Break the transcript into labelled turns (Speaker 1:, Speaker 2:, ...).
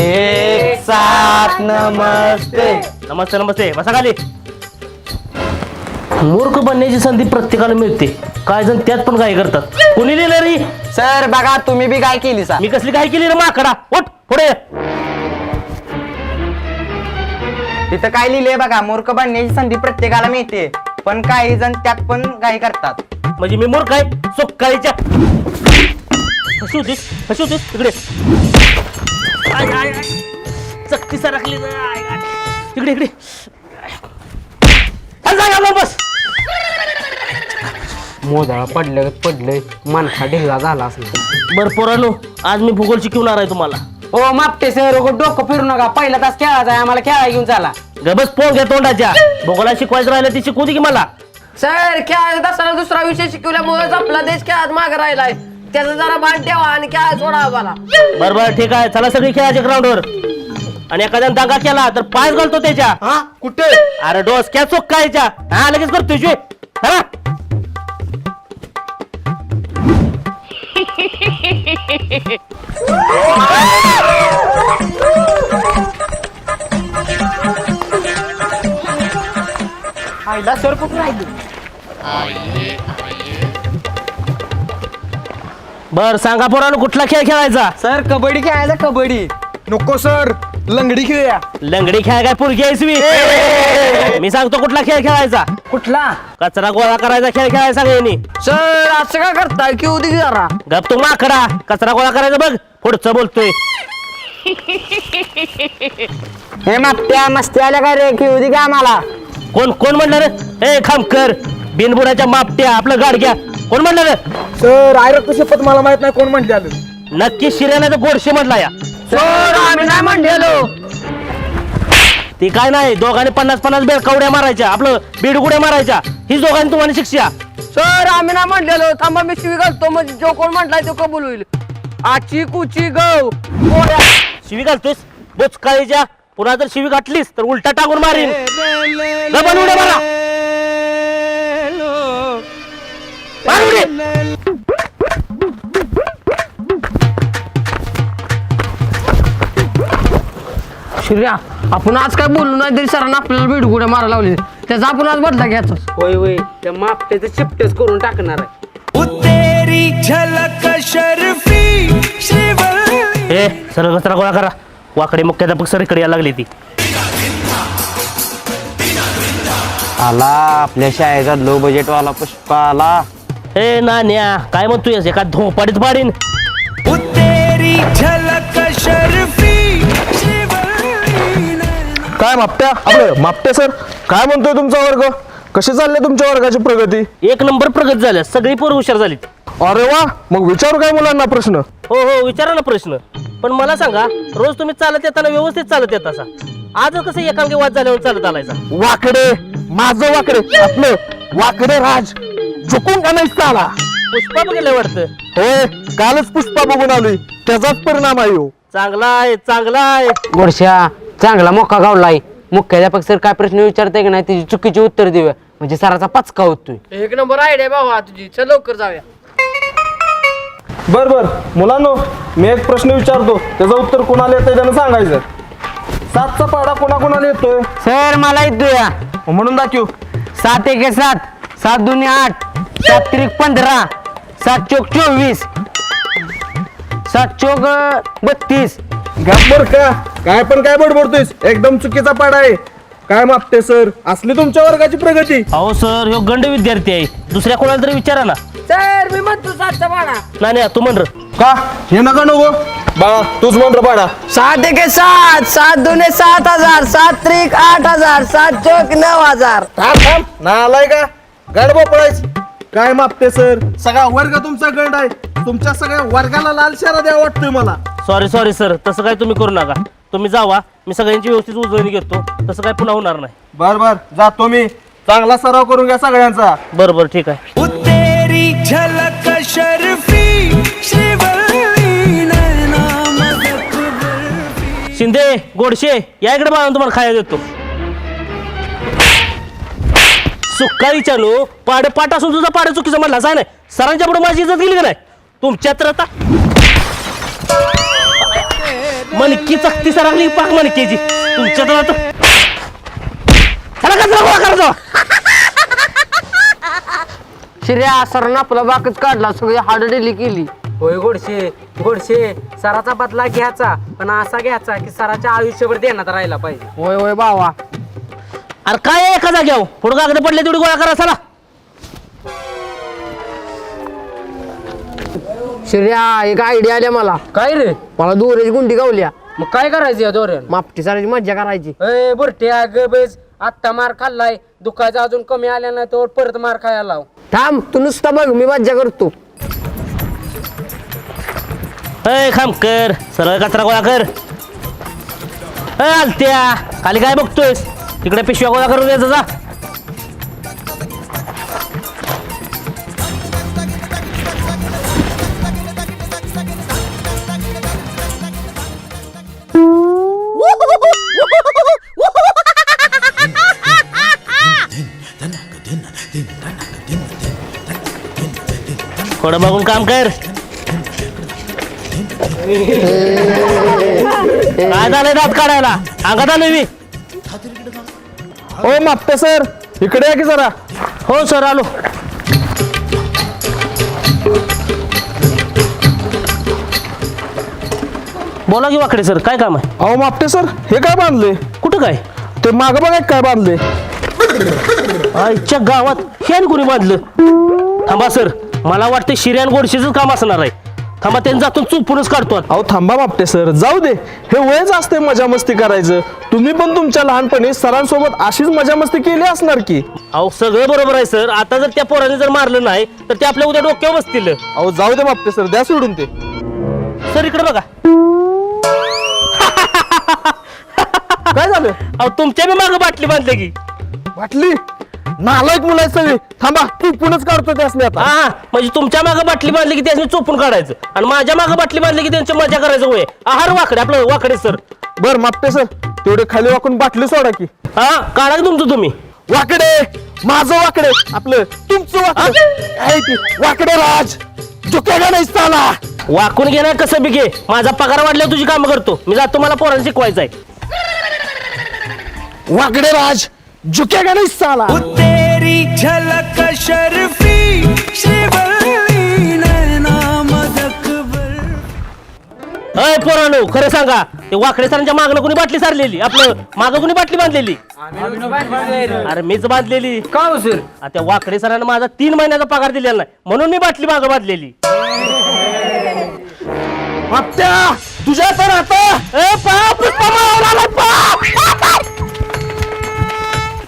Speaker 1: एक साथ नमस्ते.
Speaker 2: नमस्ते नमस्ते, बसा खाली. मूर्ख बनण्याची संधी प्रत्येकाला मिळते, काय जण त्यात पण काय करतात. कोणी लिहिलं रे?
Speaker 1: सर बघा तुम्ही बी काय केली सा.
Speaker 2: मी कसली काय केली रे माकडा, उठ पुढे.
Speaker 1: तिथं काय लिहिलंय बघा, मूर्ख बनण्याची संधी प्रत्येकाला मिळते, पण काही जण त्यात पण काही करतात.
Speaker 2: म्हणजे मी मूर्ख आहे? सोक्काळीच्या कशी होतीस तिकडे. चक्की सरकली तिकडे इकडे. बस.
Speaker 3: मोदळा पडलंय मनखा ढिल्ला झाला असं.
Speaker 2: बर पोरांनो, आज मी भूगोल शिकवणार आहे तुम्हाला.
Speaker 3: ओ मापटे सर डोकं फिरू नका, पहिला तास खेळायचा आहे, आम्हाला खेळायला घेऊन चला.
Speaker 2: गबस पोर घ्या तोंडाच्या. भूगोला शिकवायचं राहिलं ती शिकवू दे की मला.
Speaker 4: सर खेळायचा तासाला दुसरा विषय शिकवल्यामुळे आपला देश खेळात मागे राहिलाय, त्याचं जरा भान ठेवा आणि खेळायला सोडा आम्हाला.
Speaker 2: बरं ठीक आहे, चला सगळी खेळायच्या ग्राउंडवर. आणि एखाद्याने दागा केला तर पाय घालतो त्याच्या.
Speaker 1: कुठे?
Speaker 2: अरे डोसक्या चोक्कायच्या. हा लगेच करतो तुझे. हा
Speaker 1: आईला सर कुठे राहिली?
Speaker 2: बर सांगा पोरांनो, कुठला खेळ खेळायचा?
Speaker 1: सर कबड्डी खेळायला. कबड्डी
Speaker 5: नको सर, लंगडी खेळूया.
Speaker 2: लंगडी खेळ काय पोरगी आहेस मी सांगतो कुठला खेळ खेळायचा.
Speaker 3: कुठला?
Speaker 2: कचरा गोळा करायचा खेळ खेळायचा सगळ्यांनी.
Speaker 4: सर असं का करताय, घेऊ दे जरा.
Speaker 2: गप तू माकडा, कचरा गोळा करायचा बघ. पुढचं बोलतोय.
Speaker 1: हे मागत्या मस्ती आल्या काय रे, खेळू दे का आम्हाला?
Speaker 2: कोण कोण म्हणलं रे? ए खामकर, बिनबुडाच्या मापट्या, आपलं गाडग्या. कोण म्हणलं रे?
Speaker 5: सर आय रक्त शपथ मला माहित नाही कोण म्हटले आलं.
Speaker 2: नक्की शिर्याला तर गोडशे म्हटला या.
Speaker 4: सर आम्ही नाही म्हणलेलो.
Speaker 2: ती काय नाही, दोघांनी 50-50 बेळकावड्या मारायच्या, आपलं बिडगुड्या मारायच्या. ही दोघांनी तुम्हाला शिक्षा.
Speaker 4: सर आम्ही नाही म्हणलेलो, थांबा मी शिवी घालतो, म्हणजे जो कोण म्हटलाय तो कबूल होईल. आची कुची गव.
Speaker 2: शिवी घालतोस बोचकाळीच्या. पुन्हा जर शिवी घातलीस तर उलटा टाकून मारीन. डबल उड्या मारा. मार उडी.
Speaker 4: शिर्या आपण आज काय बोललो नाही तरी सरांना आपल्याला बेडगुड्या मारायला लावले, त्याचा आपण आज बदला घ्यायचा.
Speaker 3: होय होय, त्या मापट्याचं चिपटेच करून टाकणार आहे.
Speaker 2: ए सरळ कचरा गोळा करा. वाकडे मुख्याध्यापक सर इकडे यायला लागली ती.
Speaker 1: आला आपल्या शाळेचा लो बजेट वाला पुष्पा आला.
Speaker 2: ए नान्या, काय म्हणतोय? एका धोपाडीत पाडीन.
Speaker 5: काय मापट्या? आपलं मापट्या सर काय म्हणतोय तुमचा वर्ग? कशी चालले तुमच्या वर्गाची प्रगती?
Speaker 2: एक नंबर प्रगत झाल्या, सगळी पोरं हुशार झालीत.
Speaker 5: अरे वा, मग विचारू काय मुलांना प्रश्न?
Speaker 2: हो हो विचारा ना प्रश्न. पण मला सांगा, रोज तुम्ही चालत येताना व्यवस्थित चालत येत असा, आज कसं एकांगी वाद झाल्यावर चालत आलायचा?
Speaker 5: वाकडे, माझं वाकडे, आपलं वाकडे राज झुकून का नाही चाला?
Speaker 2: पुष्पा बघितलं वाटतं.
Speaker 5: होय, कालच पुष्पा बघून आलोय, त्याचाच परिणाम आहे हो.
Speaker 2: चांगला आहे चांगला आहे.
Speaker 3: गोडश्या चांगला मोका गावलाय. मुख्याध्यापक सर काय प्रश्न विचारते की नाही त्याची चुकीची उत्तर देऊया, म्हणजे सराचा पचका होतोय.
Speaker 4: एक नंबर आयडिया बाबा तुझी, चल लवकर जाऊया.
Speaker 5: बर बर मुलांनो, मी एक प्रश्न विचारतो, त्याचं उत्तर कोणाला येतंय त्यानं सांगायचं. 7चा पाडा कोणाकोणाला येतोय?
Speaker 3: सर मला येतोय.
Speaker 5: म्हणून दाखव.
Speaker 3: 7 1 7, 7 2 8, 7 3 15, 7 चौक 24, 7 चौक 32.
Speaker 5: गप्पर का काय पण काय बडबडतोयस? एकदम चुकीचा पाडा आहे. काय मापते सर, असली तुमच्या वर्गाची प्रगती?
Speaker 2: अहो सर, ह्यो गंड विद्यार्थी आहे, दुसऱ्या कोणाला तरी विचारा ना.
Speaker 4: सर मी म्हणतो 7चा पाडा.
Speaker 2: नान्या तू म्हण.
Speaker 5: का हे नका नको बाळा, तूच म्हण रे पाडा.
Speaker 4: 7 1 7, 7 2 7000, 7 3 8000, 7 चौक 9000.
Speaker 5: थांब ना आलाय का गड बोपळायच? काय मापते सर, सगळा वर्ग तुमचा गंड आहे. तुमच्या सगळ्या वर्गाला लाल शारा द्यावा वाटतोय मला.
Speaker 2: सॉरी सर, तसं काय तुम्ही करू नका. तुम्ही जावा, मी सगळ्यांची व्यवस्थित उजळणी घेतो. तसं काय पुन्हा होणार नाही.
Speaker 5: बर बर जातो मी, चांगला सराव करून घ्या सगळ्यांचा.
Speaker 2: बरं ठीक आहे. शिंदे गोडशे या इकडे बाळा, तुम्हाला खायला देतो. सुकाळीच्या नो पाड पाट असून तुझा पाड चुकीचा म्हणला नाही. सरांच्या पुढे माझी इज्जत गेली का नाही तुमच्या? तर आता मन इतकी चकती सरकली पाक मणकेची तुमच्या तर आता चला कचरा गोळा करा जावा.
Speaker 4: शिर्या सरांना आपला बाकच काढला सगळी हाड डेली केली.
Speaker 3: होय गोडशे गोडशे सराचा बदला घ्यायचा पण असा घ्यायचा की सराच्या आयुष्यभर देण्यात राहिला पाहिजे.
Speaker 4: होय होय भावा.
Speaker 2: अरे काय आहे एका जाग्यावर पुढं कागद पडले तेवढी गोळा करा चला.
Speaker 4: शिर्या एक आयडिया आल्या मला.
Speaker 3: काय रे
Speaker 4: मला दोऱ्याची गुंडी गावल्या.
Speaker 3: मग काय करायचं या दोऱ्यानं?
Speaker 4: मापटी साराची मज्जा करायची.
Speaker 3: ए बुरट्या गबेज आत्ता मार खाल्लाय दुखायचा अजून कमी आल्या ना तर परत मार खायला लाव.
Speaker 4: थांब तू नुसता बघ मी मज्जा करतो.
Speaker 2: अय खामकर सरळ कचरा गोळा कर. आलत्या खाली काय बघतोयस तिकडे पिशव्या गोळा करून द्यायचा जा. थोडं बघून काम कर. काय झालंय दात काढायला अंगात आलोय मी.
Speaker 5: हो मापते सर इकडे या की जरा.
Speaker 2: हो सर आलो. बोला की वाकडे सर काय काम आहे.
Speaker 5: अहो मापटे सर हे काय बांधले?
Speaker 2: कुठं काय
Speaker 5: ते मागं बघा काय बांधले.
Speaker 2: आईच्या गावात हे कोणी बांधलं. थांबा सर मला वाटतं शिर्यान गोडशीच काम असणार आहे. थांबा त्यांनी जातून चुपूनच काढतो आता.
Speaker 5: अहो थांबा मापटे सर जाऊ दे हे वयच असते मजा मस्ती करायचं. तुम्ही पण तुमच्या लहानपणी सरांसोबत अशीच मजा मस्ती केली असणार की.
Speaker 2: अहो सगळं बरोबर आहे सर. आता जर त्या पोराने जर मारलं नाही तर ते आपल्या उद्या डोक्यावर बसतील.
Speaker 5: अहो जाऊ दे मापटे सर द्या सोडून ते.
Speaker 2: सर इकडे बघा.
Speaker 5: काय झालं?
Speaker 2: अहो तुमच्या बी मागं बाटली बांधली की.
Speaker 5: बाटली नालायक मुलं आहेत सगळी. थांबा तू पुनच काढतो त्यासने आता.
Speaker 2: हा म्हणजे तुमच्या मागं बाटली बांधली की त्याने चोपून काढायचं आणि माझ्या मागं बाटली बांधली की त्यांची मजा करायचं होय. आहार वाकडे आपलं वाकडे सर.
Speaker 5: बर मापटे सर तेवढे खाली वाकून बाटली सोडा की.
Speaker 2: हा काढा की तुमचं तुम्ही.
Speaker 5: वाकडे माझं वाकडे आपलं तुमचं वाकडे आहे की. वाकडे राज झुकेगा नाही साला.
Speaker 2: वाकून घेणार कसं बी घे. माझा पगार वाढल्यावर तुझी कामं करतो मी. जातो मला पोरांना शिकवायचं आहे.
Speaker 5: वाकडे राज झुकेगा नाही साला.
Speaker 6: तेरी झलक शर्फी श्रीवल्ली नैना मदकबर.
Speaker 2: अय पोरांनो खरं सांगा ते वाकडे सरांच्या मागणं कोणी बाटली सारलेली आपलं मागं कोणी बाटली बांधलेली. अरे मीच बांधलेली.
Speaker 3: का हो सर?
Speaker 2: त्या वाकडे सरांना माझा 3 महिन्याचा पगार दिलेला नाही म्हणून मी बाटली मागं बांधलेली.
Speaker 5: मापट्या तुझ्या तर आता
Speaker 2: ए, पळा, पुष्पा,